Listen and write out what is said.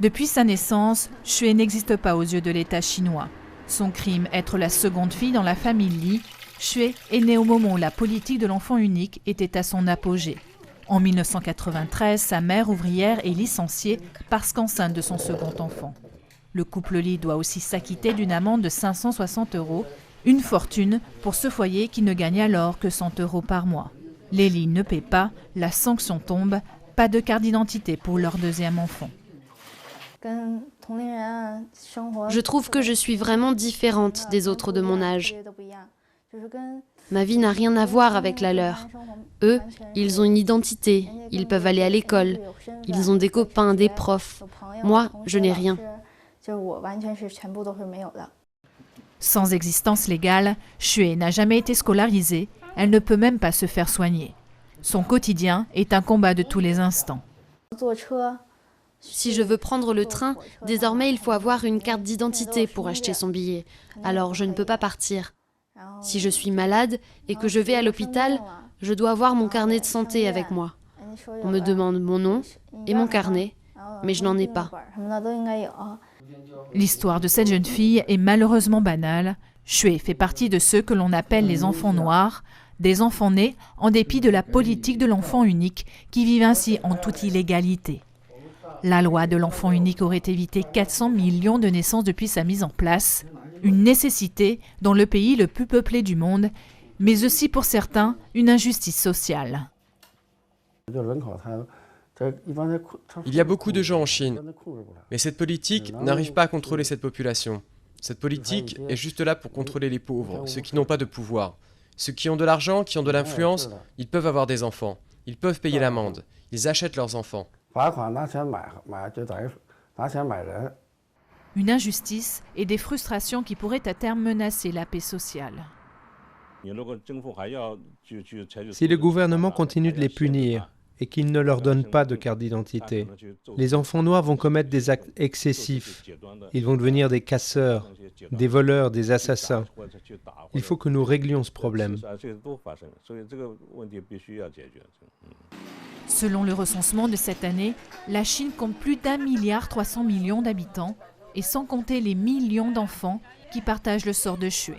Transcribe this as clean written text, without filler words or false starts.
Depuis sa naissance, Xue n'existe pas aux yeux de l'État chinois. Son crime, être la seconde fille dans la famille Li, Xue est née au moment où la politique de l'enfant unique était à son apogée. En 1993, sa mère ouvrière est licenciée parce qu'enceinte de son second enfant. Le couple Li doit aussi s'acquitter d'une amende de 560 €, une fortune pour ce foyer qui ne gagne alors que 100 € par mois. Les Li ne paient pas, la sanction tombe, pas de carte d'identité pour leur deuxième enfant. Je trouve que je suis vraiment différente des autres de mon âge. Ma vie n'a rien à voir avec la leur. Eux, ils ont une identité, ils peuvent aller à l'école, ils ont des copains, des profs. Moi, je n'ai rien. Sans existence légale, Xue n'a jamais été scolarisée, elle ne peut même pas se faire soigner. Son quotidien est un combat de tous les instants. Si je veux prendre le train, désormais il faut avoir une carte d'identité pour acheter son billet. Alors je ne peux pas partir. Si je suis malade et que je vais à l'hôpital, je dois avoir mon carnet de santé avec moi. On me demande mon nom et mon carnet, mais je n'en ai pas. L'histoire de cette jeune fille est malheureusement banale. Xue fait partie de ceux que l'on appelle les enfants noirs, des enfants nés en dépit de la politique de l'enfant unique qui vivent ainsi en toute illégalité. La loi de l'enfant unique aurait évité 400 millions de naissances depuis sa mise en place, une nécessité dans le pays le plus peuplé du monde, mais aussi pour certains une injustice sociale. Il y a beaucoup de gens en Chine, mais cette politique n'arrive pas à contrôler cette population. Cette politique est juste là pour contrôler les pauvres, ceux qui n'ont pas de pouvoir. Ceux qui ont de l'argent, qui ont de l'influence, ils peuvent avoir des enfants, ils peuvent payer l'amende, ils achètent leurs enfants. Une injustice et des frustrations qui pourraient à terme menacer la paix sociale. Si le gouvernement continue de les punir et qu'il ne leur donne pas de carte d'identité, les enfants noirs vont commettre des actes excessifs. Ils vont devenir des casseurs, des voleurs, des assassins. Il faut que nous réglions ce problème. Selon le recensement de cette année, la Chine compte plus d'1,3 milliard d'habitants, et sans compter les millions d'enfants qui partagent le sort de Xue.